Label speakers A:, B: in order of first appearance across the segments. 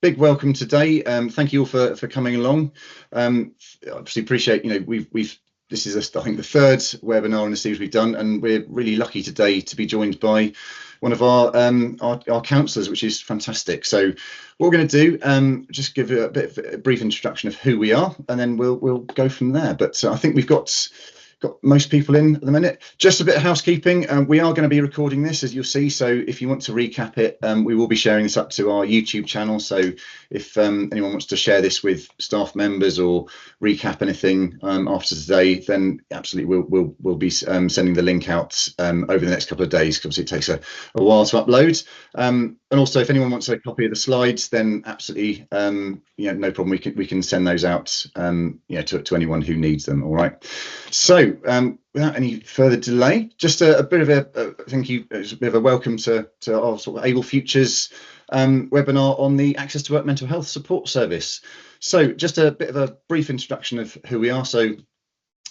A: big welcome today. Thank you all for coming along. Obviously appreciate, this is, I think, the third webinar in the series we've done, and we're really lucky today to be joined by one of our counsellors, which is fantastic. So what we're going to do, just give a brief introduction of who we are, and then we'll go from there. But I think we've got most people in at the minute. Just a bit of housekeeping. We are going to be recording this, as you'll see. So if you want to recap it, we will be sharing this up to our YouTube channel. So if anyone wants to share this with staff members or recap anything after today, then absolutely we'll be sending the link out over the next couple of days, because it takes a while to upload. And also, if anyone wants a copy of the slides, then absolutely, no problem. We can send those out, to anyone who needs them. All right. So without any further delay, just a bit of a thank you, a bit of a welcome to our sort of Able Futures webinar on the Access to Work Mental Health Support Service. So just a bit of a brief introduction of who we are. So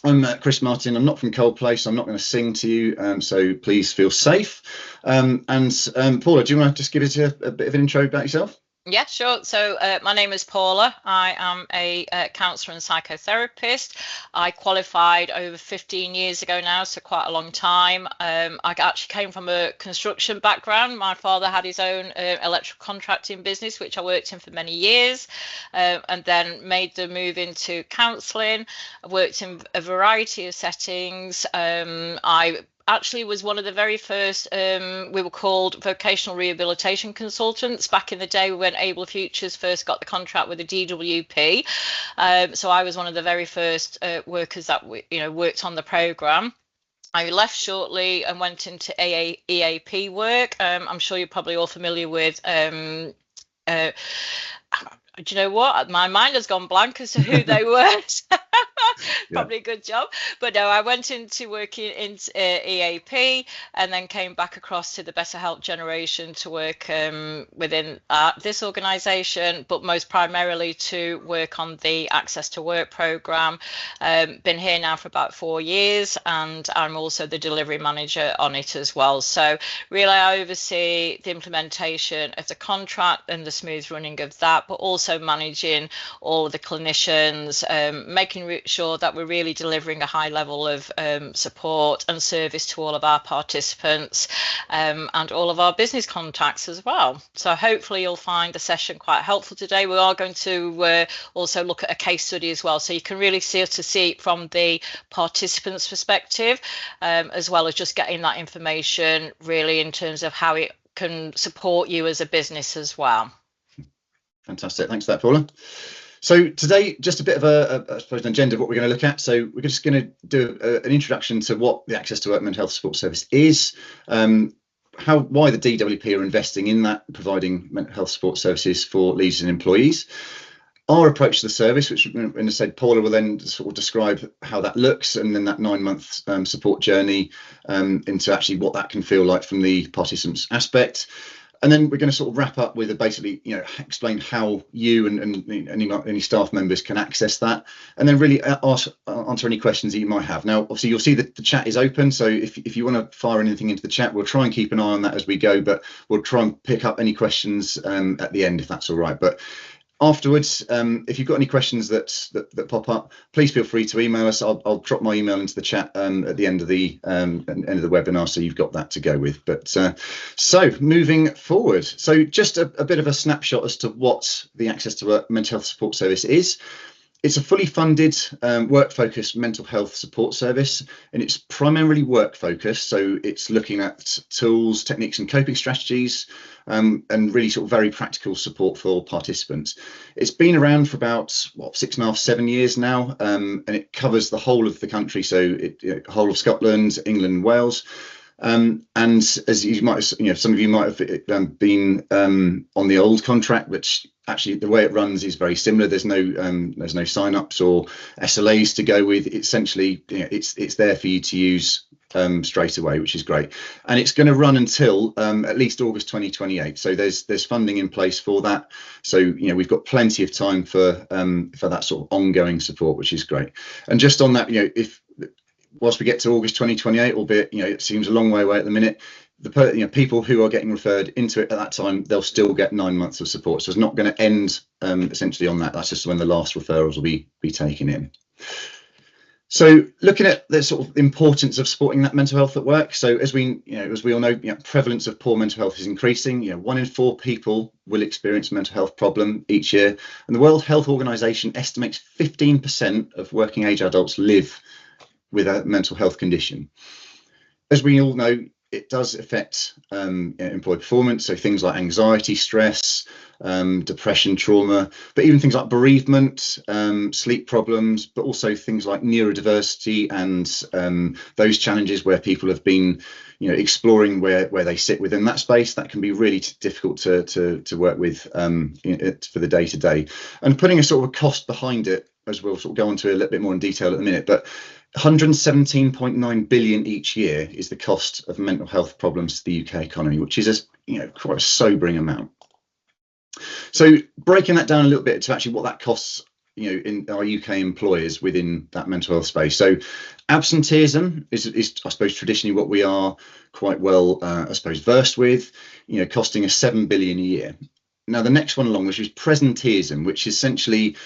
A: I'm Chris Martin. I'm not from Coldplay, so I'm not going to sing to you. So please feel safe. And Paula, do you want to just give us a bit of an intro about yourself?
B: Yeah, sure. So my name is Paula. I am a counsellor and psychotherapist. I qualified over 15 years ago now, so quite a long time. I actually came from a construction background. My father had his own electrical contracting business, which I worked in for many years, and then made the move into counselling. I worked in a variety of settings. I actually was one of the very first, we were called vocational rehabilitation consultants back in the day when Able Futures first got the contract with the DWP. So I was one of the very first workers that worked on the programme. I left shortly and went into EAP work. I'm sure you're probably all familiar with do you know what? My mind has gone blank as to who they were. Probably a good job. But no, I went into working in EAP and then came back across to the Better Help Generation to work within this organisation, but most primarily to work on the Access to Work programme. Been here now for about 4 years, and I'm also the delivery manager on it as well. So really I oversee the implementation of the contract and the smooth running of that, but also managing all of the clinicians, making sure that we're really delivering a high level of support and service to all of our participants and all of our business contacts as well. So hopefully you'll find the session quite helpful today. We are going to also look at a case study as well, so you can really see it from the participants' perspective, as well as just getting that information really in terms of how it can support you as a business as well.
A: Fantastic. Thanks for that, Paula. So today, just a bit of I suppose, an agenda of what we're going to look at. So we're just going to do an introduction to what the Access to Work Mental Health Support Service is, why the DWP are investing in that, providing mental health support services for leaders and employees, our approach to the service, which, as I said, Paula will then sort of describe how that looks, and then that 9-month support journey into actually what that can feel like from the participants' aspect. And then we're going to sort of wrap up with basically, explain how you and any staff members can access that, and then really answer any questions that you might have. Now, obviously, you'll see that the chat is open, so if you want to fire anything into the chat, we'll try and keep an eye on that as we go, but we'll try and pick up any questions at the end, if that's all right. But afterwards, if you've got any questions that pop up, please feel free to email us. I'll drop my email into the chat at the end of the webinar, so you've got that to go with. But so moving forward, so just a bit of a snapshot as to what the Access to Work Mental Health Support Service is. It's a fully funded, work-focused mental health support service, and it's primarily work-focused. So it's looking at tools, techniques, and coping strategies, and really sort of very practical support for participants. It's been around for about 6.5, 7 years now, and it covers the whole of the country. So whole of Scotland, England, Wales. And as you might, some of you might have been on the old contract, which actually the way it runs is very similar. There's no sign-ups or SLAs to go with. Essentially, it's there for you to use straight away, which is great. And it's going to run until at least August 2028. So there's funding in place for that. So we've got plenty of time for that sort of ongoing support, which is great. And just on that, whilst we get to August 2028, albeit it seems a long way away at the minute, people who are getting referred into it at that time, they'll still get 9 months of support. So it's not going to end essentially on that. That's just when the last referrals will be taken in. So looking at the sort of importance of supporting that mental health at work. So as we all know, prevalence of poor mental health is increasing. 1 in 4 people will experience a mental health problem each year. And the World Health Organization estimates 15% of working age adults live with a mental health condition. As we all know, it does affect employee performance. So things like anxiety, stress, depression, trauma, but even things like bereavement, sleep problems, but also things like neurodiversity and those challenges where people have been, exploring where they sit within that space. That can be really difficult to work with for the day to day. And putting a sort of a cost behind it, as we'll sort of go into a little bit more in detail at the minute, but 117.9 billion each year is the cost of mental health problems to the UK economy, which is quite a sobering amount. So breaking that down a little bit to actually what that costs, in our UK employers within that mental health space. So absenteeism is I suppose traditionally what we are quite well versed with, costing us 7 billion a year. Now the next one along, which is presenteeism, which essentially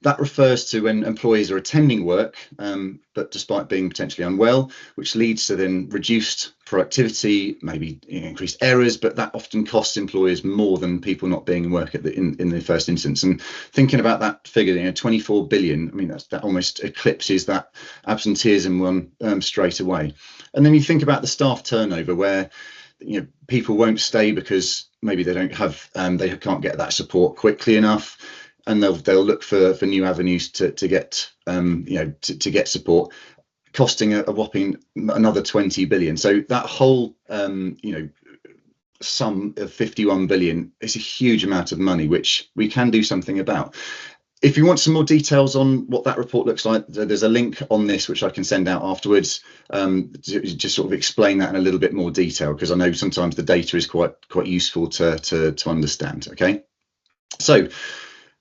A: that refers to when employees are attending work, but despite being potentially unwell, which leads to then reduced productivity, maybe increased errors, but that often costs employers more than people not being in work in the first instance. And thinking about that figure, 24 billion, I mean, that almost eclipses that absenteeism one straight away. And then you think about the staff turnover where people won't stay because maybe they don't have, they can't get that support quickly enough. And they'll look for new avenues to get to get support, costing a whopping another 20 billion. So that whole sum of 51 billion is a huge amount of money, which we can do something about. If you want some more details on what that report looks like, there's a link on this which I can send out afterwards to just sort of explain that in a little bit more detail, because I know sometimes the data is quite useful to understand. Okay, so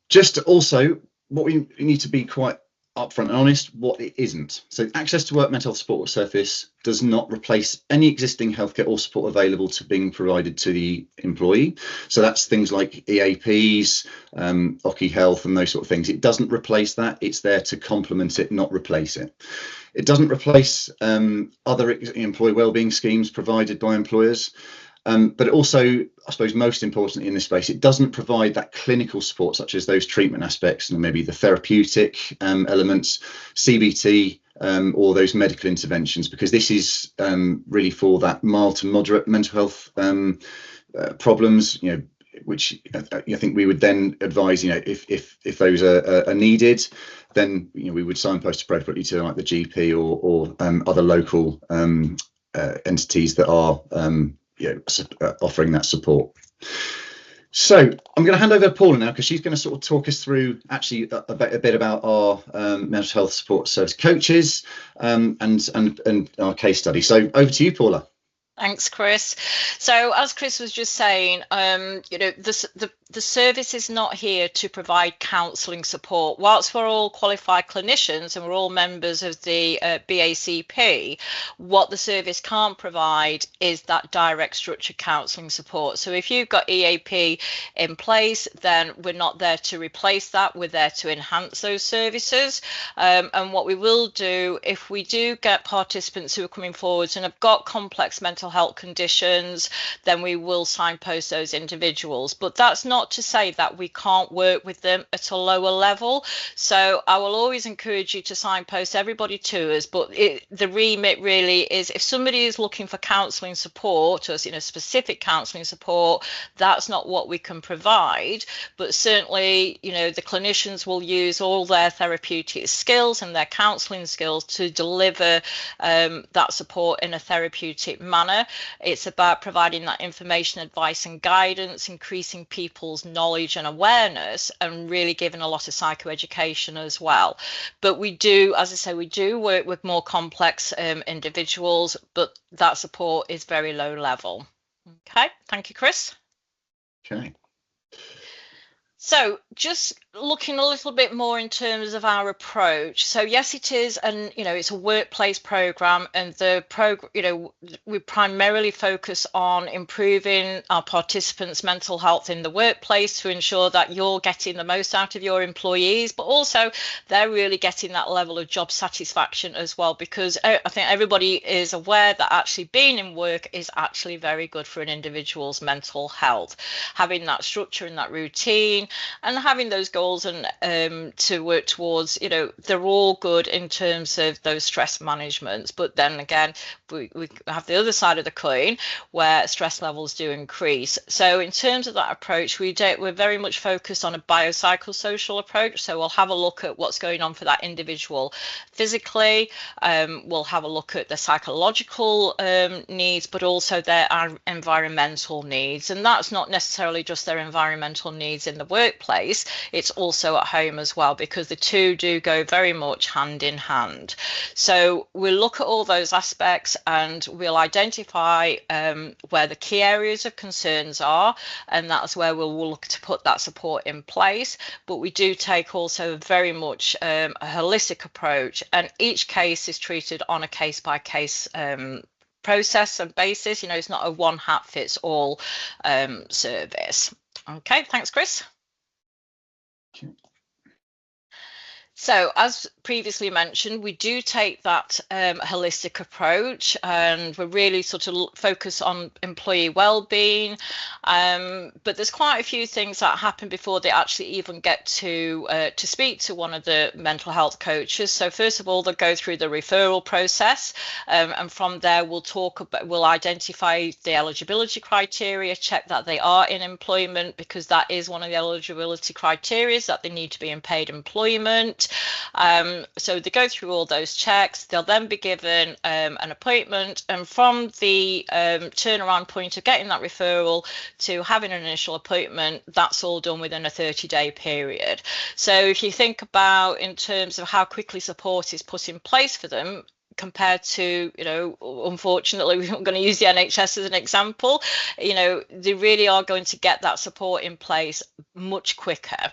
A: just also what we need to be quite upfront and honest, what it isn't. So access to work mental health support service does not replace any existing healthcare or support available to being provided to the employee. So that's things like EAPs, Occy Health and those sort of things. It doesn't replace that. It's there to complement it, not replace it. It doesn't replace other employee wellbeing schemes provided by employers. But also, I suppose most importantly in this space, it doesn't provide that clinical support such as those treatment aspects and maybe the therapeutic elements, CBT, or those medical interventions, because this is really for that mild to moderate mental health problems, which I think we would then advise, if those are needed, then we would signpost appropriately to like the GP or other local entities that are offering that support. So I'm going to hand over to Paula now, because she's going to sort of talk us through actually a bit about our mental health support service coaches and our case study. So over to you, Paula.
B: Thanks, Chris. So as Chris was just saying, the service is not here to provide counselling support. Whilst we're all qualified clinicians and we're all members of the BACP, what the service can't provide is that direct structured counselling support. So if you've got EAP in place, then we're not there to replace that. We're there to enhance those services. And what we will do, if we do get participants who are coming forwards and have got complex mental health conditions, then we will signpost those individuals. But that's not to say that we can't work with them at a lower level. So I will always encourage you to signpost everybody to us, but the remit really is if somebody is looking for counselling support or specific counselling support, that's not what we can provide. But certainly the clinicians will use all their therapeutic skills and their counselling skills to deliver that support in a therapeutic manner. It's about providing that information, advice and guidance, increasing people's knowledge and awareness, and really giving a lot of psychoeducation as well. But we do, as I say, we do work with more complex individuals, but that support is very low level. Okay, thank you, Chris.
A: Okay.
B: So just looking a little bit more in terms of our approach. So yes, it is, and it's a workplace program, and the program, we primarily focus on improving our participants' mental health in the workplace to ensure that you're getting the most out of your employees, but also they're really getting that level of job satisfaction as well, because I think everybody is aware that actually being in work is actually very good for an individual's mental health. Having that structure and that routine and having those goals and to work towards, they're all good in terms of those stress managements. But then again, we have the other side of the coin where stress levels do increase. So in terms of that approach, we're very much focused on a biopsychosocial approach. So we'll have a look at what's going on for that individual physically. We'll have a look at the psychological needs, but also their environmental needs. And that's not necessarily just their environmental needs in the workplace, it's also at home as well, because the two do go very much hand in hand. So we'll look at all those aspects and we'll identify where the key areas of concerns are, and that's where we'll look to put that support in place. But we do take also very much a holistic approach, and each case is treated on a case-by-case process and basis. It's not a one hat fits all service. Okay, thanks, Chris.
A: Okay.
B: So as previously mentioned, we do take that holistic approach, and we're really sort of focus on employee well-being, but there's quite a few things that happen before they actually even get to speak to one of the mental health coaches. So first of all, they'll go through the referral process, and from there we'll identify the eligibility criteria, check that they are in employment, because that is one of the eligibility criteria, that they need to be in paid employment. So they go through all those checks. They'll then be given an appointment, and from the turnaround point of getting that referral to having an initial appointment, that's all done within a 30-day period. So if you think about in terms of how quickly support is put in place for them, compared to, unfortunately, we're going to use the NHS as an example, they really are going to get that support in place much quicker.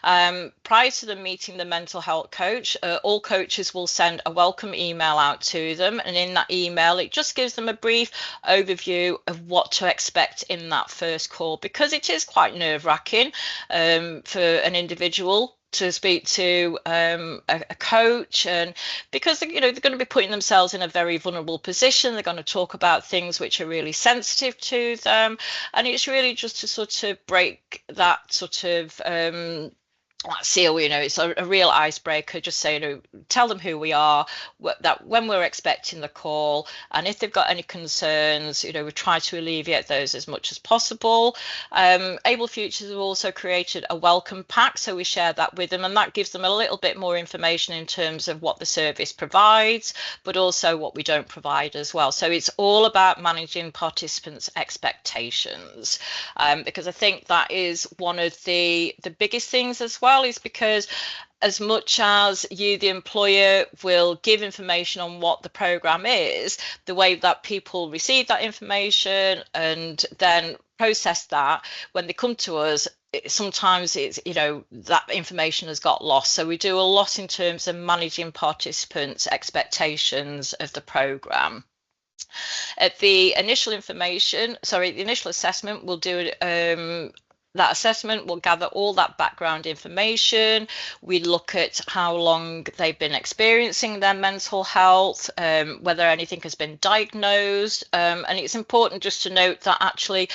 B: Prior to them meeting the mental health coach, all coaches will send a welcome email out to them, and in that email it just gives them a brief overview of what to expect in that first call, because it is quite nerve-wracking for an individual to speak to a coach, and because they're going to be putting themselves in a very vulnerable position. They're going to talk about things which are really sensitive to them, and it's really just to sort of break that sort of seal. It's a real icebreaker. Just say, tell them who we are, that when we're expecting the call, and if they've got any concerns, we try to alleviate those as much as possible. Able Futures have also created a welcome pack, so we share that with them, and that gives them a little bit more information in terms of what the service provides, but also what we don't provide as well. So it's all about managing participants' expectations, because I think that is one of the biggest things as well, is because as much as you, the employer, will give information on what the program is, the way that people receive that information and then process that, when they come to us, sometimes it's, that information has got lost. So we do a lot in terms of managing participants' expectations of the program. At the initial assessment, we'll do that assessment. Will gather all that background information. We look at how long they've been experiencing their mental health, whether anything has been diagnosed, and it's important just to note that actually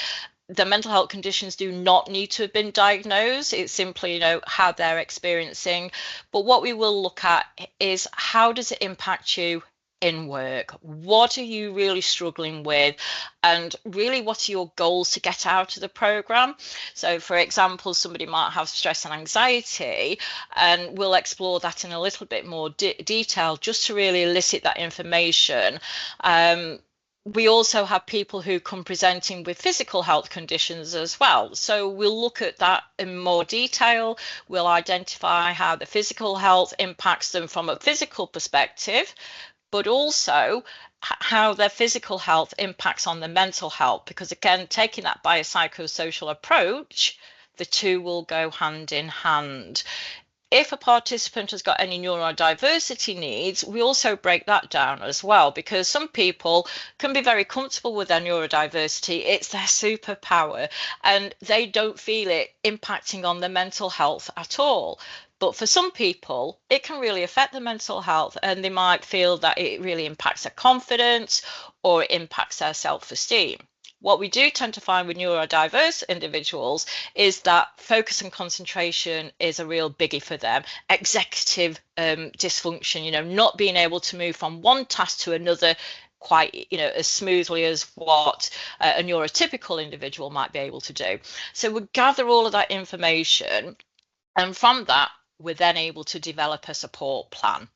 B: the mental health conditions do not need to have been diagnosed. It's simply, how they're experiencing. But what we will look at is, how does it impact you in work? What are you really struggling with, and really what are your goals to get out of the program? So for example, somebody might have stress and anxiety, and we'll explore that in a little bit more detail, just to really elicit that information. We also have people who come presenting with physical health conditions as well. So we'll look at that in more detail. We'll identify how the physical health impacts them from a physical perspective, but also how their physical health impacts on their mental health. Because again, taking that biopsychosocial approach, The two will go hand in hand. If a participant has got any neurodiversity needs, we also break that down as well, because some people can be very comfortable with their neurodiversity. It's their superpower and they don't feel it impacting on their mental health at all. But for some people, it can really affect their mental health, and they might feel that it really impacts their confidence or it impacts their self-esteem. What we do tend to find with neurodiverse individuals is that focus and concentration is a real biggie for them. Executive dysfunction, you know, not being able to move from one task to another quite, you know, as smoothly as what a neurotypical individual might be able to do. So we gather all of that information, and from that, we're then able to develop a support plan.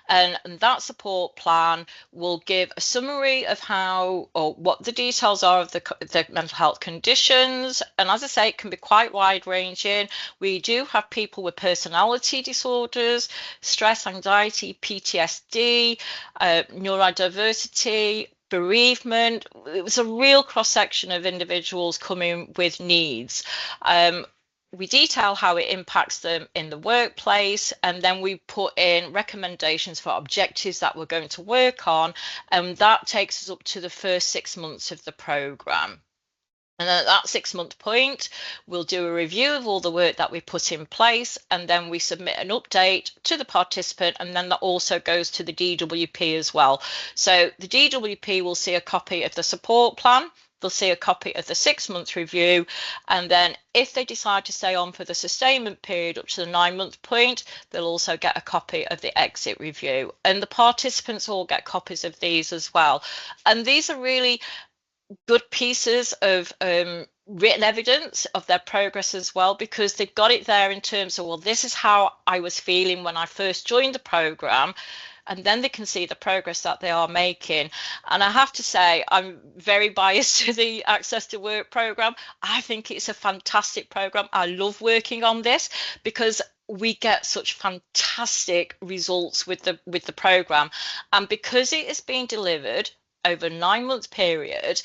B: And that support plan will give a summary of how or what the details are of the mental health conditions. And as I say, it can be quite wide ranging. We do have people with personality disorders, stress, anxiety, PTSD, neurodiversity, bereavement. It was a real cross section of individuals coming with needs. We detail how it impacts them in the workplace, and then we put in recommendations for objectives that we're going to work on, and that takes us up to the first 6 months of the programme. And then at that 6-month point, we'll do a review of all the work that we put in place, and then we submit an update to the participant, and then that also goes to the DWP as well. So the DWP will see a copy of the support plan, they'll see a copy of the 6-month review, and then if they decide to stay on for the sustainment period up to the 9-month point, they'll also get a copy of the exit review. And the participants all get copies of these as well. And these are really good pieces of written evidence of their progress as well, because they've got it there in terms of, well, this is how I was feeling when I first joined the programme. And then they can see the progress that they are making. And I have to say, I'm very biased to the Access to Work programme. I think it's a fantastic programme. I love working on this because we get such fantastic results with the programme. And because it is being delivered over a 9-month period,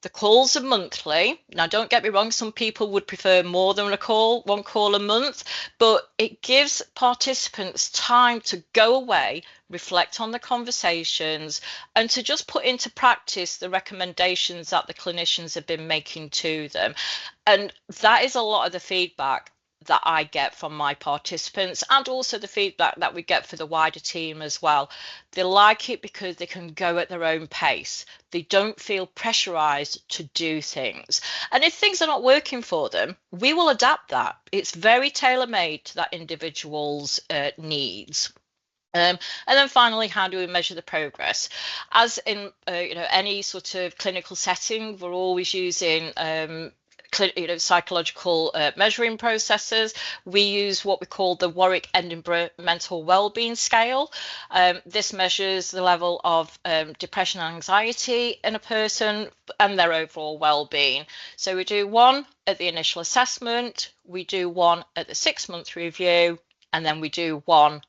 B: the calls are monthly. Now, don't get me wrong, some people would prefer more than one call a month, but it gives participants time to go away, reflect on the conversations, and to just put into practice the recommendations that the clinicians have been making to them. And that is a lot of the feedback that I get from my participants, and also the feedback that we get for the wider team as well. They like it because they can go at their own pace. They don't feel pressurized to do things. And if things are not working for them, we will adapt that. It's very tailor-made to that individual's needs. And then finally, how do we measure the progress? As in any sort of clinical setting, we're always using psychological measuring processes. We use what we call the Warwick Edinburgh Mental Wellbeing Scale. This measures the level of depression and anxiety in a person and their overall well-being. So we do one at the initial assessment, we do one at the 6-month review, and then we do one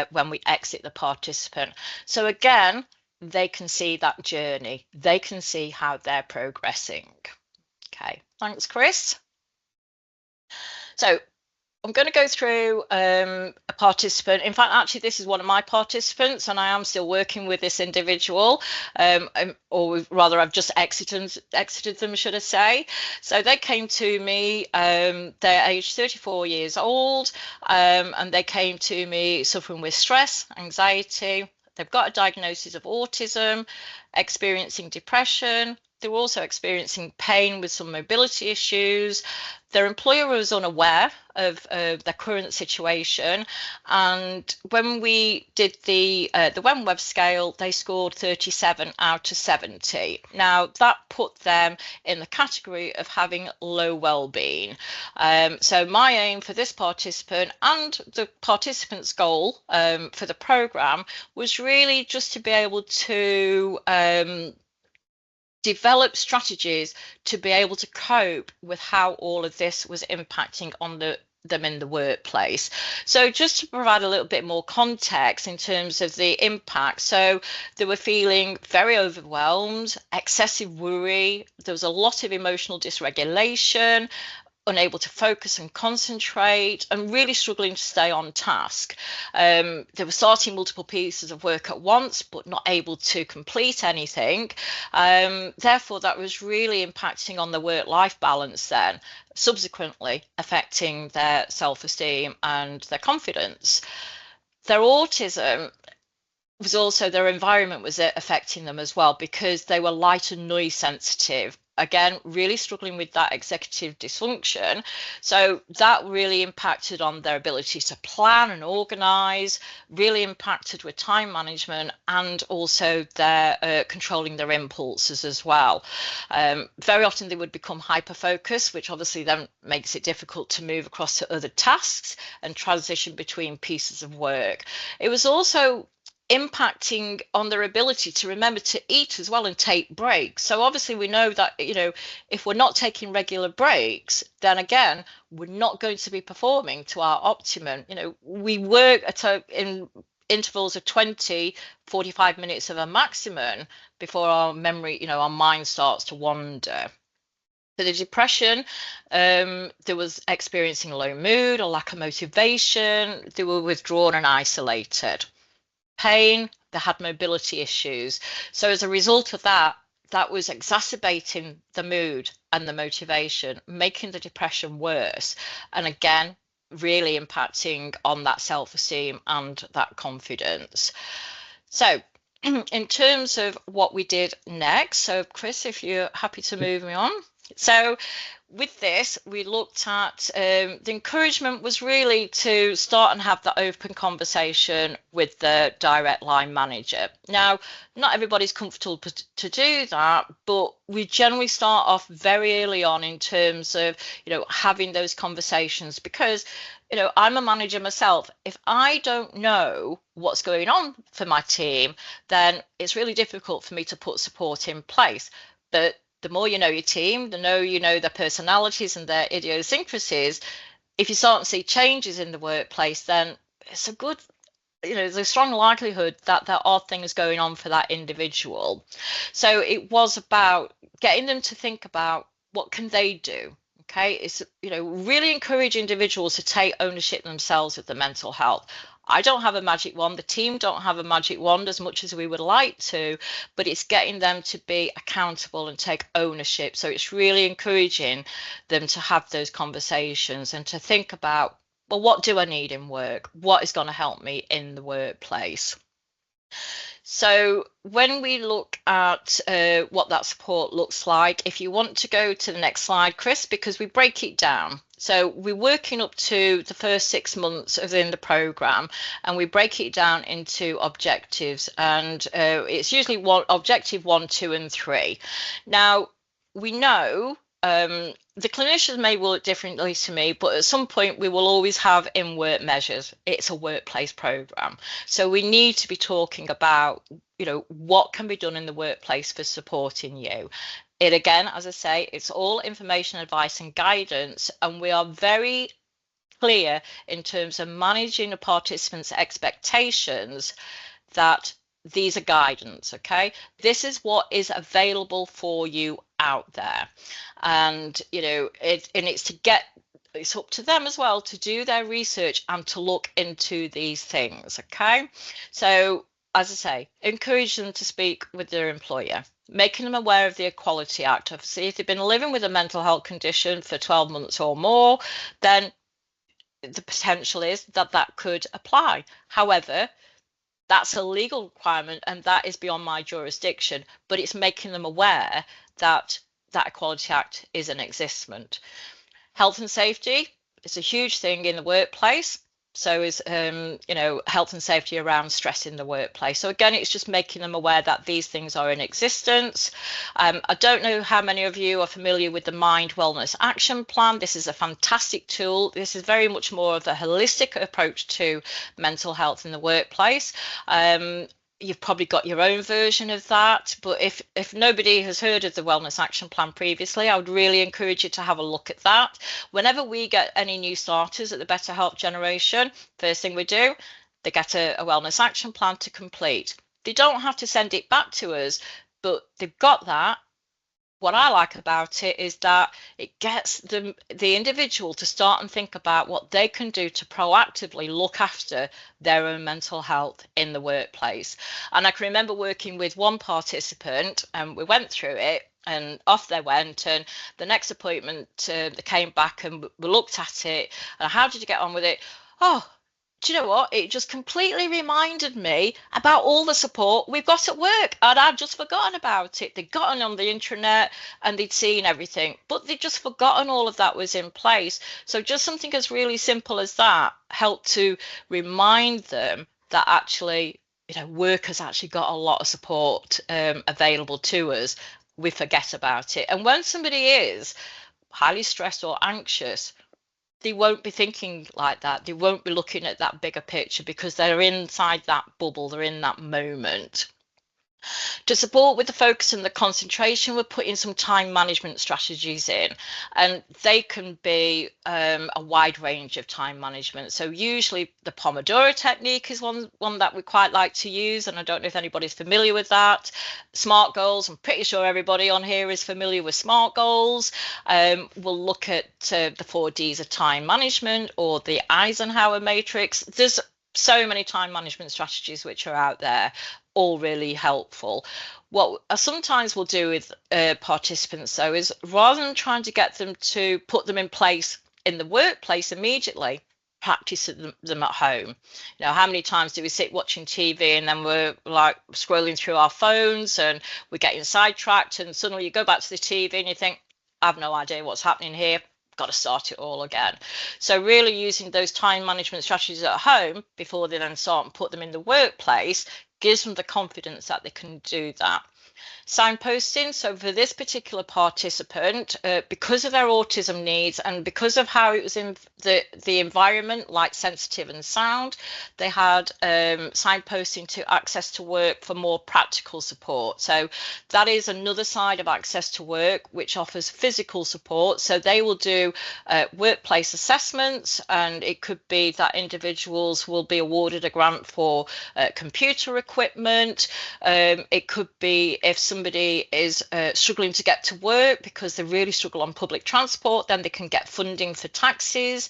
B: when we exit the participant. So again, they can see that journey. They can see how they're progressing. Okay, thanks, Chris. So I'm going to go through a participant. In fact, actually, this is one of my participants, and I am still working with this individual, or rather, I've just exited them, should I say. So they came to me, they're aged 34 years old, and they came to me suffering with stress, anxiety. They've got a diagnosis of autism, experiencing depression. They were also experiencing pain with some mobility issues. Their employer was unaware of their current situation, and when we did the WEMWeb scale, they scored 37 out of 70. Now that put them in the category of having low well-being. So my aim for this participant and the participant's goal for the programme was really just to be able to develop strategies to be able to cope with how all of this was impacting on them in the workplace. So just to provide a little bit more context in terms of the impact. So they were feeling very overwhelmed, excessive worry. There was a lot of emotional dysregulation, unable to focus and concentrate, and really struggling to stay on task. They were starting multiple pieces of work at once, but not able to complete anything. Therefore, that was really impacting on the work-life balance then, subsequently affecting their self-esteem and their confidence. Their autism was also, their environment was affecting them as well, because they were light and noise sensitive. Again, really struggling with that executive dysfunction. So that really impacted on their ability to plan and organize, really impacted with time management, and also their controlling their impulses as well. Very often they would become hyper-focused, which obviously then makes it difficult to move across to other tasks and transition between pieces of work. It was also impacting on their ability to remember to eat as well and take breaks. So obviously we know that, if we're not taking regular breaks, then again, we're not going to be performing to our optimum. We work in intervals of 20, 45 minutes of a maximum before our memory, our mind starts to wander. For the depression, there was experiencing low mood or lack of motivation. They were withdrawn and isolated. Pain, they had mobility issues. So as a result of that, that was exacerbating the mood and the motivation, making the depression worse. And again, really impacting on that self-esteem and that confidence. So in terms of what we did next, so Chris, if you're happy to move me on. So with this, we looked at the encouragement was really to start and have that open conversation with the direct line manager. Now, not everybody's comfortable to do that, but we generally start off very early on in terms of, having those conversations, because, I'm a manager myself. If I don't know what's going on for my team, then it's really difficult for me to put support in place. But the more you know your team, the more you know their personalities and their idiosyncrasies, if you start to see changes in the workplace, then it's a good, there's a strong likelihood that there are things going on for that individual. So it was about getting them to think about what can they do. Okay, it's, really encourage individuals to take ownership themselves of their mental health. I don't have a magic wand, the team don't have a magic wand as much as we would like to, but it's getting them to be accountable and take ownership. So it's really encouraging them to have those conversations and to think about, well, what do I need in work? What is going to help me in the workplace? So when we look at what that support looks like, if you want to go to the next slide, Chris, because we break it down. So we're working up to the first 6 months within the program, and we break it down into objectives, and it's usually objective 1, 2, and 3. Now, we know the clinicians may work differently to me, but at some point we will always have in-work measures. It's a workplace program. So we need to be talking about, what can be done in the workplace for supporting you. It again, as I say, it's all information, advice and guidance, and we are very clear in terms of managing the participants' expectations that these are guidance. Okay, this is what is available for you out there, and it's up to them as well to do their research and to look into these things. Okay, so as I say, encourage them to speak with their employer, making them aware of the Equality Act. Obviously, if they've been living with a mental health condition for 12 months or more, then the potential is that that could apply. However, that's a legal requirement and that is beyond my jurisdiction, but it's making them aware that that Equality Act is in existence. Health and safety is a huge thing in the workplace. So is, health and safety around stress in the workplace. So again, it's just making them aware that these things are in existence. I don't know how many of you are familiar with the Mind Wellness Action Plan. This is a fantastic tool. This is very much more of a holistic approach to mental health in the workplace. You've probably got your own version of that, but if nobody has heard of the Wellness Action Plan previously, I would really encourage you to have a look at that. Whenever we get any new starters at the Better Health Generation, first thing we do, they get a Wellness Action Plan to complete. They don't have to send it back to us, but they've got that. what I like about it is that it gets the individual to start and think about what they can do to proactively look after their own mental health in the workplace. And I can remember working with one participant, and we went through it, and off they went, and the next appointment they came back and we looked at it, and how did you get on with it? Oh, do you know what? It just completely reminded me about all the support we've got at work, and I'd just forgotten about it. They'd gotten on the intranet and they'd seen everything, but they'd just forgotten all of that was in place. So just something as really simple as that helped to remind them that actually, work has actually got a lot of support available to us. We forget about it. And when somebody is highly stressed or anxious, they won't be thinking like that. They won't be looking at that bigger picture because they're inside that bubble. They're in that moment. To support with the focus and the concentration, we're putting some time management strategies in, and they can be a wide range of time management. So usually the Pomodoro technique is one that we quite like to use, and I don't know if anybody's familiar with that. SMART goals, I'm pretty sure everybody on here is familiar with SMART goals. We'll look at the 4 Ds of time management, or the Eisenhower matrix. There's so many time management strategies which are out there, all really helpful. What I sometimes will do with participants, though, is rather than trying to get them to put them in place in the workplace immediately, practice them at home. How many times do we sit watching TV and then we're like scrolling through our phones and we're getting sidetracked, and suddenly you go back to the TV and you think, I've no idea what's happening here. Got to start it all again. So really using those time management strategies at home before they then start and put them in the workplace gives them the confidence that they can do that. Signposting, so for this particular participant, because of their autism needs and because of how it was in the environment, light sensitive and sound, they had signposting to access to work for more practical support. So that is another side of access to work, which offers physical support. So they will do workplace assessments, and it could be that individuals will be awarded a grant for computer equipment. It could be if somebody is struggling to get to work because they really struggle on public transport, then they can get funding for taxis.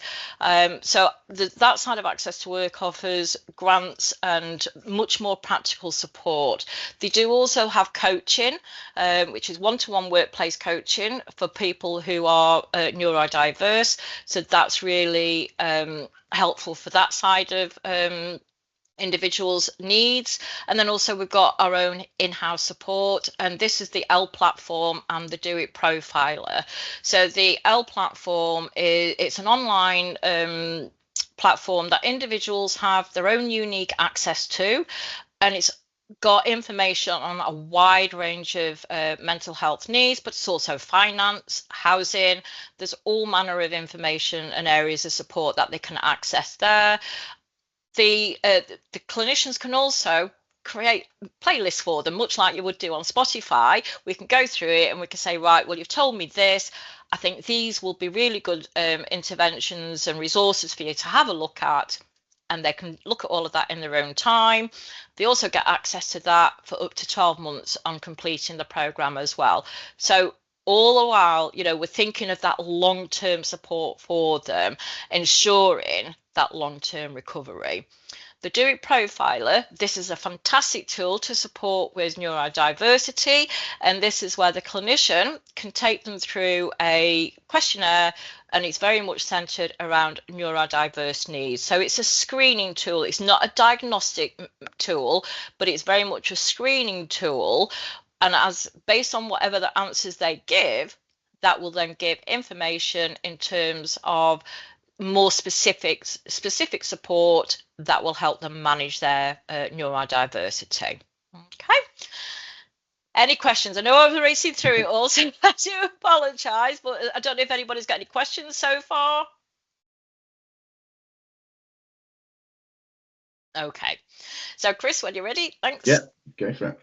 B: So that side of access to work offers grants and much more practical support. They do also have coaching, which is one-to-one workplace coaching for people who are neurodiverse. So that's really helpful for that side of individuals' needs. And then also we've got our own in-house support, and this is the L platform and the Do It Profiler. So the L platform it's an online platform that individuals have their own unique access to, and it's got information on a wide range of mental health needs, but it's also finance, housing. There's all manner of information and areas of support that they can access there. The clinicians can also create playlists for them, much like you would do on Spotify. We can go through it and we can say, right, well, you've told me this. I think these will be really good interventions and resources for you to have a look at. And they can look at all of that in their own time. They also get access to that for up to 12 months on completing the program as well. So all the while, we're thinking of that long-term support for them, ensuring that long-term recovery. The Do It Profiler, this is a fantastic tool to support with neurodiversity, and this is where the clinician can take them through a questionnaire, and it's very much centered around neurodiverse needs. So it's a screening tool. It's not a diagnostic tool, but it's very much a screening tool. And based on whatever the answers they give, that will then give information in terms of more specific support that will help them manage their neurodiversity. Okay. Any questions? I know I've racing through it all, so I do apologise, but I don't know if anybody's got any questions so far. Okay. So Chris, when you're ready, thanks.
A: Yeah, go for it.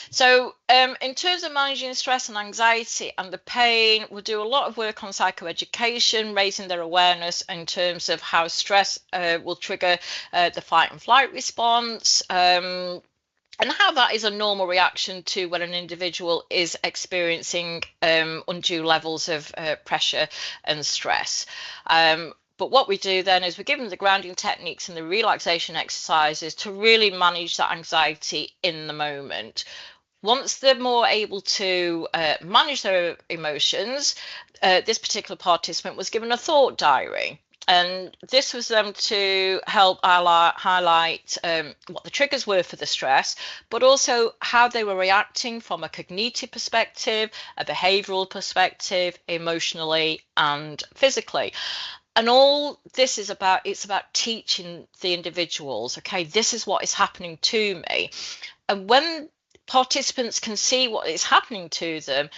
B: So in terms of managing stress and anxiety and the pain, we'll do a lot of work on psychoeducation, raising their awareness in terms of how stress will trigger the fight and flight response. and how that is a normal reaction to when an individual is experiencing undue levels of pressure and stress. But what we do then is we give them the grounding techniques and the relaxation exercises to really manage that anxiety in the moment. Once they're more able to manage their emotions, this particular participant was given a thought diary. And this was them to help highlight what the triggers were for the stress, but also how they were reacting from a cognitive perspective, a behavioral perspective, emotionally and physically. And all this is about, it's about teaching the individuals, okay, this is what is happening to me. And when participants can see what is happening to them,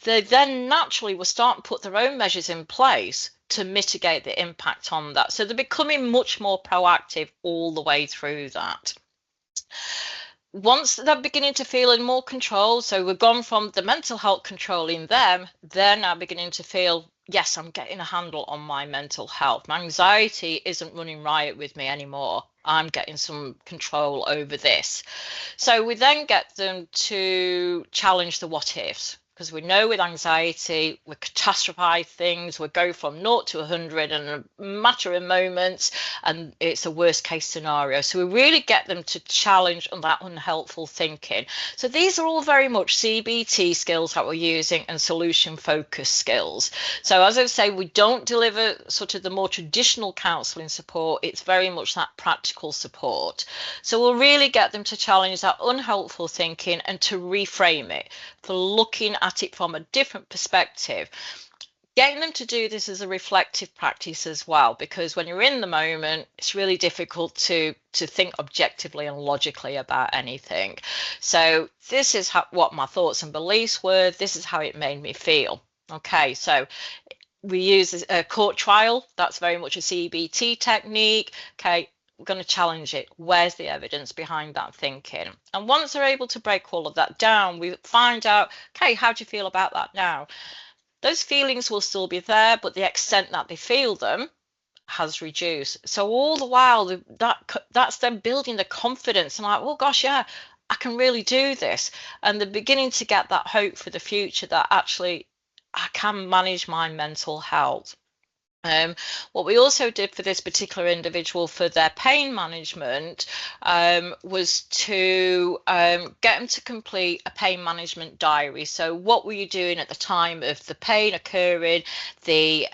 B: they then naturally will start to put their own measures in place to mitigate the impact on that. So they're becoming much more proactive all the way through that. Once they're beginning to feel in more control, so we've gone from the mental health controlling them, they're now beginning to feel, yes, I'm getting a handle on my mental health. My anxiety isn't running riot with me anymore. I'm getting some control over this. So we then get them to challenge the what ifs. Because we know with anxiety, we catastrophize things, we go from 0 to 100 in a matter of moments, and it's a worst case scenario. So we really get them to challenge on that unhelpful thinking. So these are all very much CBT skills that we're using and solution focused skills. So as I say, we don't deliver sort of the more traditional counselling support. It's very much that practical support. So we'll really get them to challenge that unhelpful thinking and to reframe it, for looking at it from a different perspective. Getting them to do this as a reflective practice as well, because when you're in the moment, it's really difficult to think objectively and logically about anything. So this is what my thoughts and beliefs were. This is how it made me feel. Okay, so we use a court trial. That's very much a CBT technique. Okay, we're going to challenge it. Where's the evidence behind that thinking? And once they're able to break all of that down, we find out, okay, how do you feel about that now? Those feelings will still be there, but the extent that they feel them has reduced. So all the while, that's them building the confidence and like, oh gosh, yeah, I can really do this. And they're beginning to get that hope for the future that actually I can manage my mental health. What we also did for this particular individual for their pain management was to get them to complete a pain management diary. So what were you doing at the time of the pain occurring, the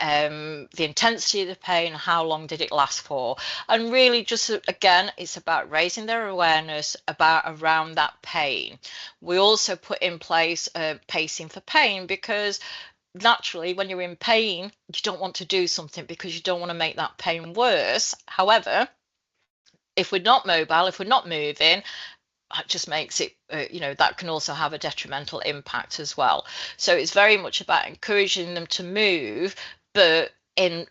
B: intensity of the pain, how long did it last for? And really just, again, it's about raising their awareness around that pain. We also put in place pacing for pain, because naturally, when you're in pain, you don't want to do something because you don't want to make that pain worse. However, if we're not mobile, if we're not moving, that just makes it, that can also have a detrimental impact as well. So it's very much about encouraging them to move, but in,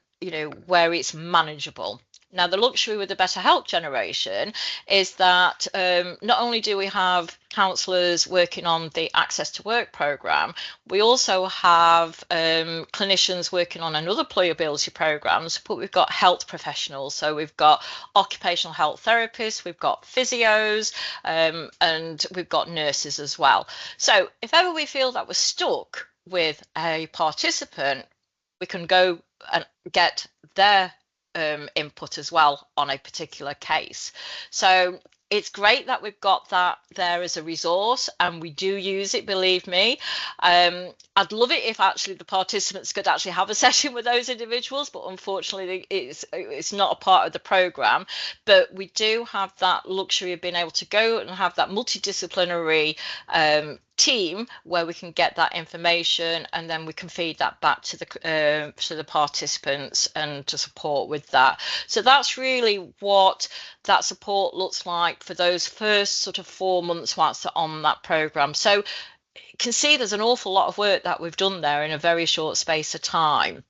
B: where it's manageable. Now, the luxury with the Better Help generation is that not only do we have counsellors working on the Access to Work programme, we also have clinicians working on another employability programmes, but we've got health professionals. So we've got occupational health therapists, we've got physios, and we've got nurses as well. So if ever we feel that we're stuck with a participant, we can go and get their input as well on a particular case. So it's great that we've got that there as a resource, and we do use it, believe me. I'd love it if actually the participants could actually have a session with those individuals, but unfortunately it's not a part of the program. But we do have that luxury of being able to go and have that multidisciplinary team where we can get that information, and then we can feed that back to the participants and to support with that. So that's really what that support looks like for those first sort of 4 months whilst they're on that program. So you can see there's an awful lot of work that we've done there in a very short space of time.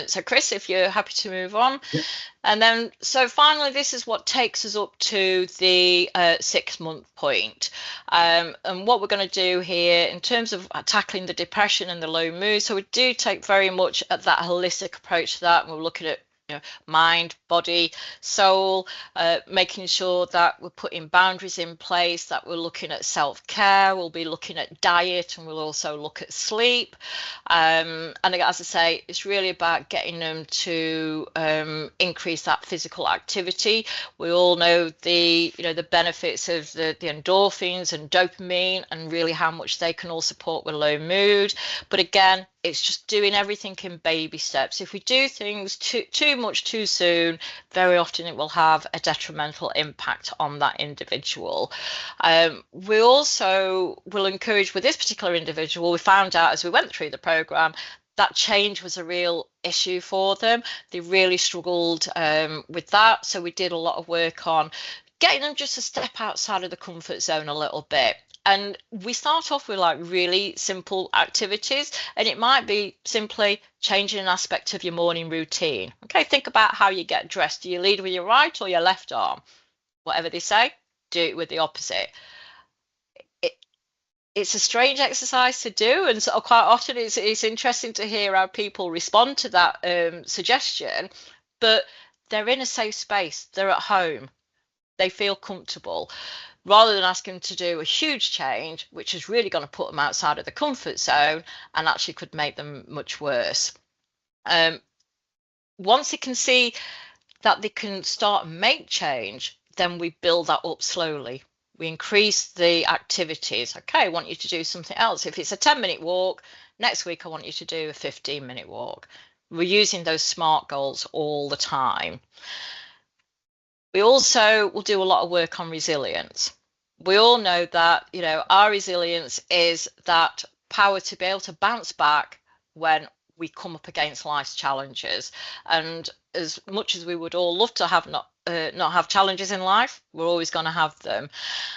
B: So Chris, if you're happy to move on.
A: Yeah.
B: And then, so finally, this is what takes us up to the 6-month point. And what we're going to do here in terms of tackling the depression and the low mood. So we do take very much at that holistic approach to that. And we're looking at mind, body, soul, making sure that we're putting boundaries in place, that we're looking at self-care, we'll be looking at diet, and we'll also look at sleep. And as I say, it's really about getting them to increase that physical activity. We all know the benefits of the endorphins and dopamine, and really how much they can all support with low mood. But again, it's just doing everything in baby steps. If we do things too much too soon, very often it will have a detrimental impact on that individual. We also will encourage with this particular individual, we found out as we went through the program that change was a real issue for them. They really struggled with that. So we did a lot of work on getting them just to step outside of the comfort zone a little bit. And we start off with like really simple activities, and it might be simply changing an aspect of your morning routine. Okay, think about how you get dressed. Do you lead with your right or your left arm? Whatever they say, do it with the opposite. It's a strange exercise to do, and so quite often it's interesting to hear how people respond to that suggestion, but they're in a safe space, they're at home, they feel comfortable. Rather than asking them to do a huge change, which is really going to put them outside of the comfort zone and actually could make them much worse. Once they can see that they can start and make change, then we build that up slowly. We increase the activities. Okay, I want you to do something else. If it's a 10-minute walk, next week I want you to do a 15-minute walk. We're using those SMART goals all the time. We also will do a lot of work on resilience. We all know that, our resilience is that power to be able to bounce back when we come up against life's challenges. And as much as we would all love to have not have challenges in life, we're always going to have them.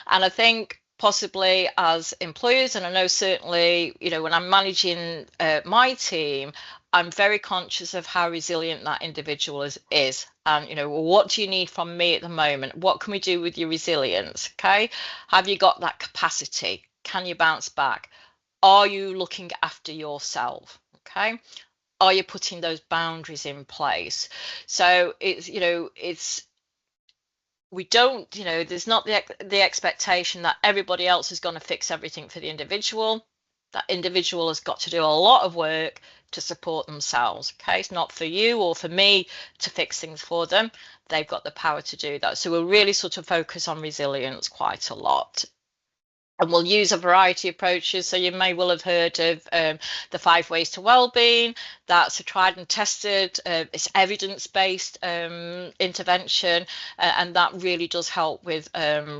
B: And I think possibly as employers, and I know certainly, when I'm managing my team, I'm very conscious of how resilient that individual is. And, what do you need from me at the moment? What can we do with your resilience? Okay. Have you got that capacity? Can you bounce back? Are you looking after yourself? Okay. Are you putting those boundaries in place? So we don't, there's not the expectation that everybody else is going to fix everything for the individual. That individual has got to do a lot of work to support themselves. Okay, it's not for you or for me to fix things for them. They've got the power to do that. So we'll really sort of focus on resilience quite a lot. And we'll use a variety of approaches. So you may well have heard of the 5 ways to wellbeing. That's a tried and tested, it's evidence-based intervention, and that really does help with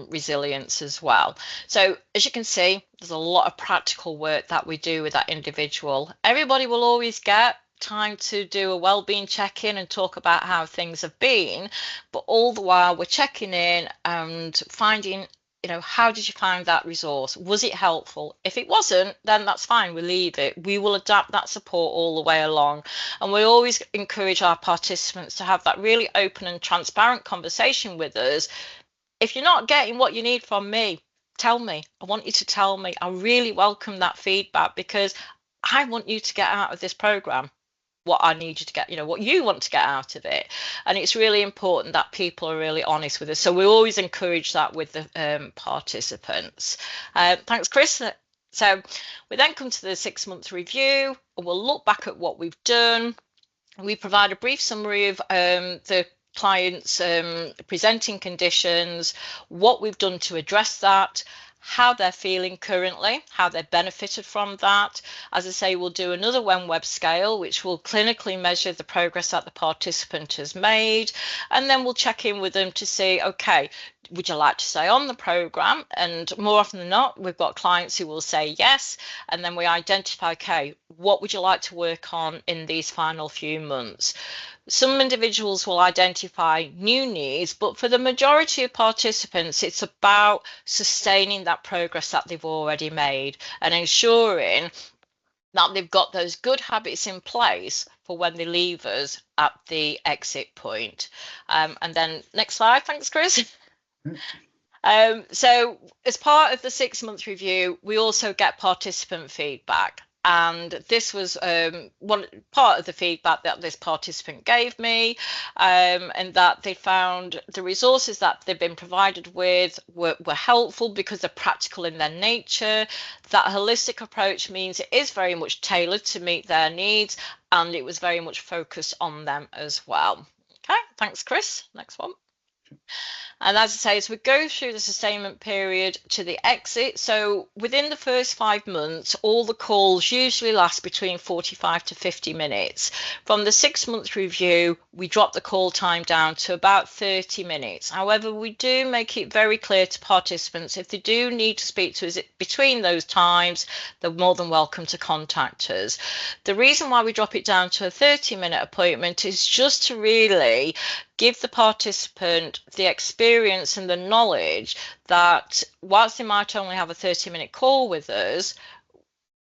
B: resilience as well. So as you can see, there's a lot of practical work that we do with that individual. Everybody will always get time to do a wellbeing check-in and talk about how things have been, but all the while we're checking in and finding, how did you find that resource? Was it helpful? If it wasn't, then that's fine, we leave it. We will adapt that support all the way along. And we always encourage our participants to have that really open and transparent conversation with us. If you're not getting what you need from me, tell me. I want you to tell me. I really welcome that feedback, because I want you to get out of this program what I need you to get, what you want to get out of it. And it's really important that people are really honest with us. So we always encourage that with the participants. Thanks, Chris. So we then come to the 6-month review, and we'll look back at what we've done. We provide a brief summary of the client's presenting conditions, what we've done to address that, how they're feeling currently, how they benefited from that. As I say, we'll do another web scale, which will clinically measure the progress that the participant has made. And then we'll check in with them to see, okay, would you like to stay on the program? And more often than not, we've got clients who will say yes. And then we identify, okay, what would you like to work on in these final few months? Some individuals will identify new needs, but for the majority of participants, it's about sustaining that progress that they've already made and ensuring that they've got those good habits in place for when they leave us at the exit point. And then next slide, thanks, Chris. So as part of the 6-month review, we also get participant feedback. And this was one part of the feedback that this participant gave me, and that they found the resources that they've been provided with were helpful because they're practical in their nature. That holistic approach means it is very much tailored to meet their needs, and it was very much focused on them as well. Okay, thanks, Chris. Next one. And as I say, as we go through the sustainment period to the exit, so within the first 5 months, all the calls usually last between 45 to 50 minutes. From the 6-month review, we drop the call time down to about 30 minutes. However, we do make it very clear to participants, if they do need to speak to us between those times, they're more than welcome to contact us. The reason why we drop it down to a 30-minute appointment is just to really give the participant the experience and the knowledge that whilst they might only have a 30-minute call with us,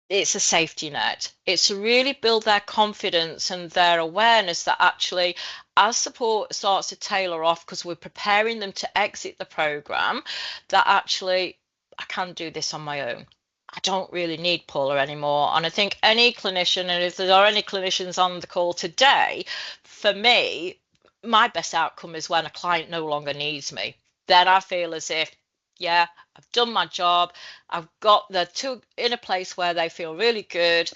B: it's a safety net. It's to really build their confidence and their awareness that actually, as support starts to tailor off, because we're preparing them to exit the program, that actually I can do this on my own. I don't really need Paula anymore. And I think any clinician, and if there are any clinicians on the call today, for me, my best outcome is when a client no longer needs me. Then I feel as if, yeah, I've done my job. I've got the two in a place where they feel really good.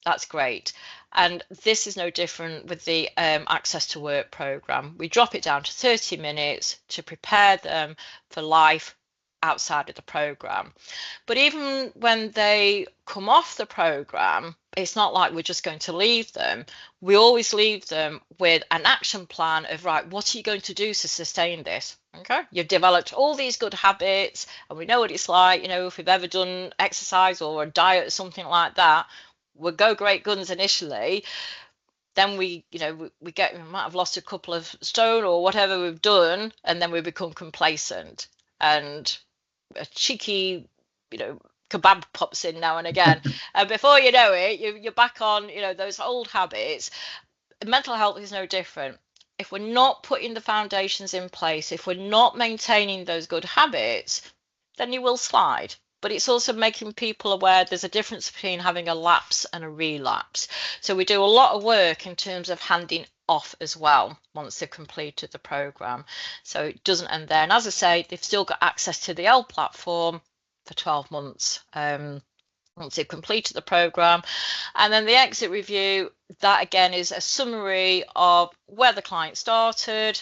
B: That's great. And this is no different with the Access to Work program. We drop it down to 30 minutes to prepare them for life outside of the program. But even when they come off the program, it's not like we're just going to leave them. We always leave them with an action plan of, right, what are you going to do to sustain this? Okay, you've developed all these good habits, and we know what it's like, you know, if we've ever done exercise or a diet or something like that, we'll go great guns initially. Then we might have lost a couple of stone or whatever we've done, and then we become complacent, and a cheeky, kebab pops in now and again, and before you know it, you're back on, those old habits. Mental health is no different. If we're not putting the foundations in place, if we're not maintaining those good habits, then you will slide. But it's also making people aware there's a difference between having a lapse and a relapse. So we do a lot of work in terms of handing off as well once they've completed the program. So it doesn't end there. And as I say, they've still got access to the L platform for 12 months once they've completed the program. And then the exit review, that again is a summary of where the client started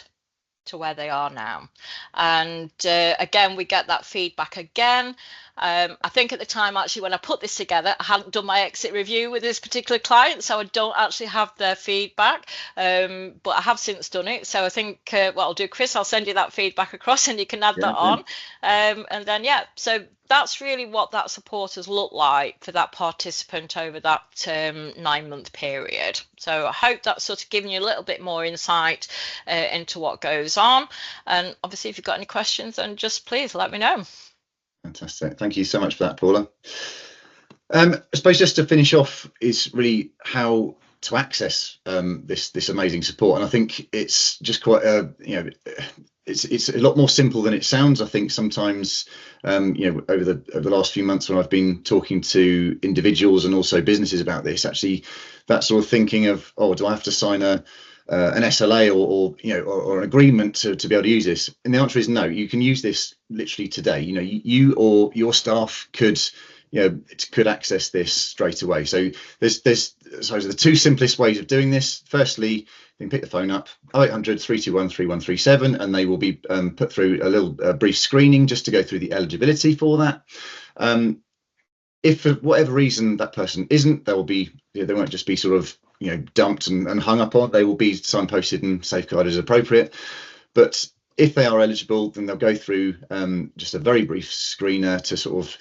B: to where they are now. And again, we get that feedback again. I think at the time, actually, when I put this together, I hadn't done my exit review with this particular client, so I don't actually have their feedback, but I have since done it. So I think what I'll do, Chris, I'll send you that feedback across and you can add that on. And then, yeah, so that's really what that support has looked like for that participant over that 9-month period. So I hope that's sort of given you a little bit more insight into what goes on. And obviously, if you've got any questions, then just please let me know.
A: Fantastic. Thank you so much for that, Paula. I suppose just to finish off is really how to access this amazing support. And I think it's just quite it's a lot more simple than it sounds. I think sometimes over the last few months when I've been talking to individuals and also businesses about this, actually that sort of thinking of, oh, do I have to sign an SLA or an agreement to be able to use this? And the answer is no. You can use this literally today. You or your staff could access this straight away. So there's the two simplest ways of doing this. Firstly, you can pick the phone up, 0800 321 3137, and they will be put through a little brief screening just to go through the eligibility for that. If for whatever reason that person isn't, they won't just be sort of dumped and hung up on. They will be signposted and safeguarded as appropriate. But if they are eligible, then they'll go through just a very brief screener to sort of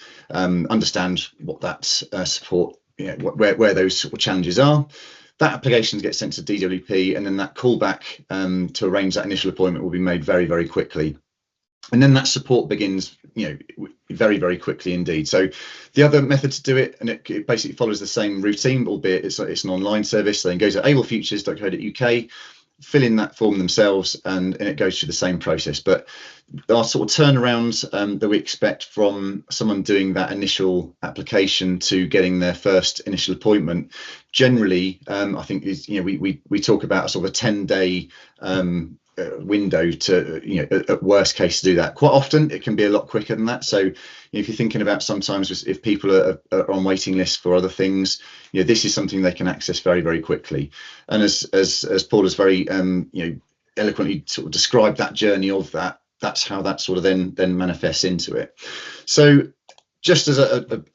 A: understand what that support, where those sort of challenges are. That application gets sent to DWP, and then that callback to arrange that initial appointment will be made very, very quickly. And then that support begins, very, very quickly indeed. So the other method to do it, and it basically follows the same routine, albeit it's an online service. So it goes to ablefutures.co.uk, fill in that form themselves, and it goes through the same process. But our sort of turnaround that we expect from someone doing that initial application to getting their first initial appointment, generally, I think is, we talk about a sort of a 10-day window to, at worst case, to do that. Quite often it can be a lot quicker than that. So if you're thinking about sometimes if people are on waiting lists for other things, this is something they can access very, very quickly. And as Paula's very eloquently sort of described that journey of that, that's how that sort of then manifests into it. So just as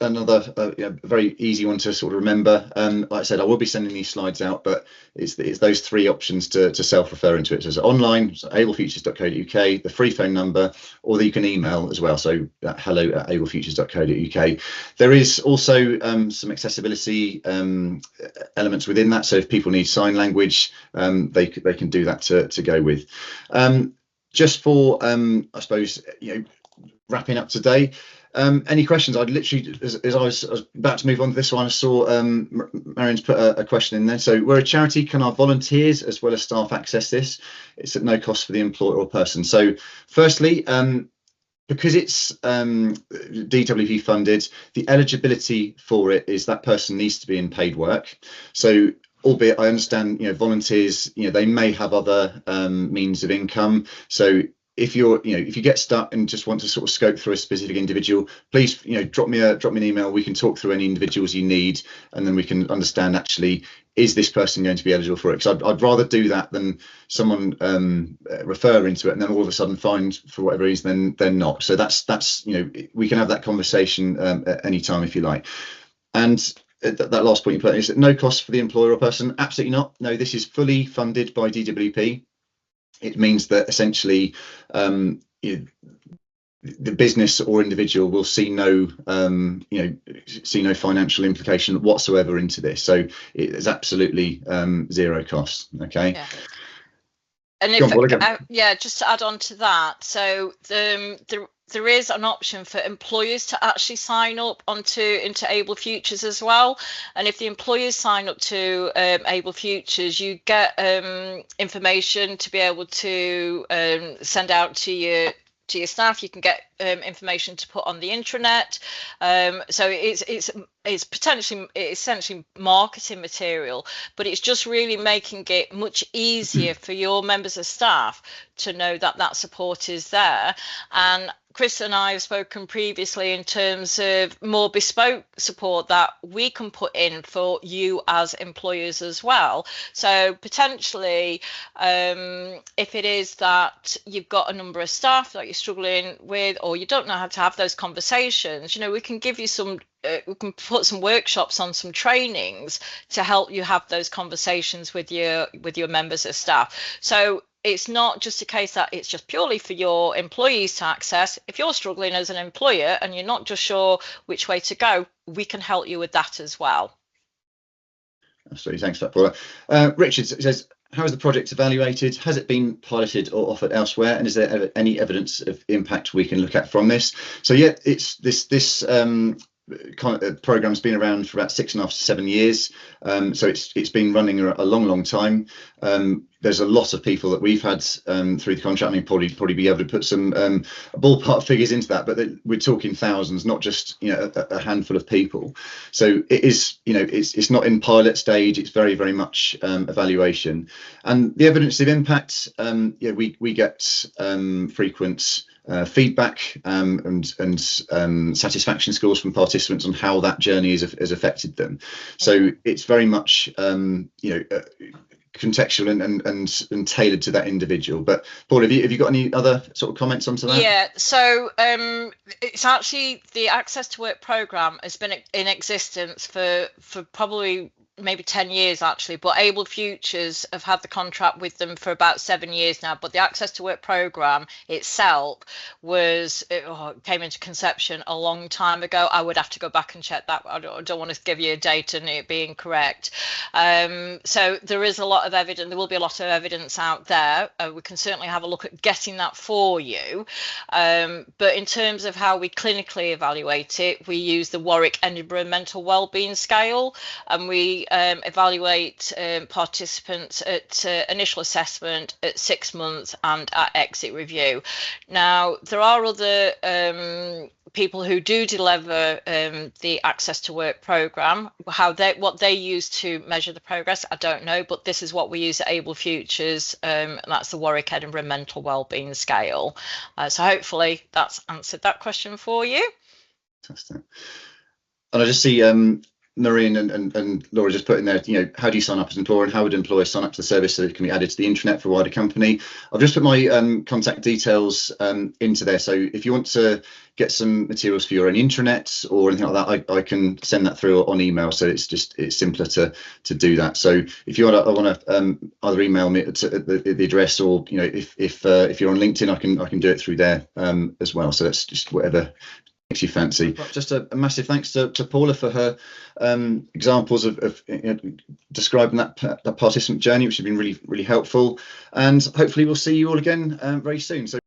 A: another very easy one to sort of remember, like I said, I will be sending these slides out, but it's those three options to self-refer into it. So it's online, so ablefutures.co.uk, the free phone number, or that you can email as well. So hello@ablefutures.co.uk. There is also some accessibility elements within that. So if people need sign language, they can do that to go with. Just for, I suppose, wrapping up today. Any questions? I'd literally, as I was about to move on to this one, I saw Marion's put a question in there. So we're a charity. Can our volunteers as well as staff access this? It's at no cost for the employer or person. So firstly, because it's DWP funded, the eligibility for it is that person needs to be in paid work. So albeit I understand, volunteers, they may have other means of income. So if you get stuck and just want to sort of scope through a specific individual, please, drop me an email. We can talk through any individuals you need, and then we can understand actually, is this person going to be eligible for it? Because I'd rather do that than someone refer into it and then all of a sudden find for whatever reason they're not. So that's we can have that conversation at any time if you like. And that last point you put is at no cost for the employer or person. Absolutely not. No, this is fully funded by DWP. It means that essentially the business or individual will see no financial implication whatsoever into this. So it is absolutely zero cost. Okay.
B: Yeah. And if just to add on to that, so there is an option for employers to actually sign up into Able Futures as well. And if the employers sign up to Able Futures, you get information to be able to send out to your staff. You can get information to put on the intranet. So it's essentially marketing material, but it's just really making it much easier for your members of staff to know that support is there. And Chris and I have spoken previously in terms of more bespoke support that we can put in for you as employers as well. So potentially, if it is that you've got a number of staff that you're struggling with, or you don't know how to have those conversations, we can give you some. We can put some workshops on, some trainings to help you have those conversations with your members of staff. So it's not just a case that it's just purely for your employees to access. If you're struggling as an employer and you're not just sure which way to go, we can help you with that as well.
A: Absolutely. Thanks for that, Paula. Richard says, how is the project evaluated? Has it been piloted or offered elsewhere? And is there any evidence of impact we can look at from this? So yeah, it's this kind of program's been around for about 6.5 to 7 years. So it's been running a long time. There's a lot of people that we've had through the contract. I mean, probably be able to put some ballpark figures into that, but we're talking thousands, not just a handful of people. So it is, it's not in pilot stage. It's very, very much evaluation. And the evidence of impact, we get frequent feedback and satisfaction scores from participants on how that journey has affected them. So it's very much contextual and tailored to that individual. But Paul, have you got any other sort of comments onto that?
B: Yeah, so it's actually the Access to Work programme has been in existence for probably maybe 10 years actually, but Able Futures have had the contract with them for about 7 years now. But the Access to Work programme itself came into conception a long time ago. I would have to go back and check that. I don't want to give you a date and it be incorrect. So there is a lot of evidence. There will be a lot of evidence out there. We can certainly have a look at getting that for you. But in terms of how we clinically evaluate it, we use the Warwick Edinburgh Mental Wellbeing Scale, and we evaluate participants at initial assessment, at 6 months, and at exit review. Now, there are other people who do deliver the Access to Work programme. What they use to measure the progress, I don't know, but this is what we use at Able Futures, and that's the Warwick Edinburgh Mental Wellbeing Scale. So hopefully that's answered that question for you.
A: Fantastic. And I just see Noreen and Laura just put in there, you know, how do you sign up as an employer and how would employers sign up to the service so it can be added to the intranet for a wider company? I've just put my contact details into there. So if you want to get some materials for your own intranet or anything like that, I can send that through on email. So it's simpler to do that. So if you want to either email me to the address, or, you know, if you're on LinkedIn, I can do it through there as well. So that's just whatever makes you fancy. Just a massive thanks to Paula for her examples of you know, describing that participant journey, which has been really helpful, and hopefully we'll see you all again very soon. So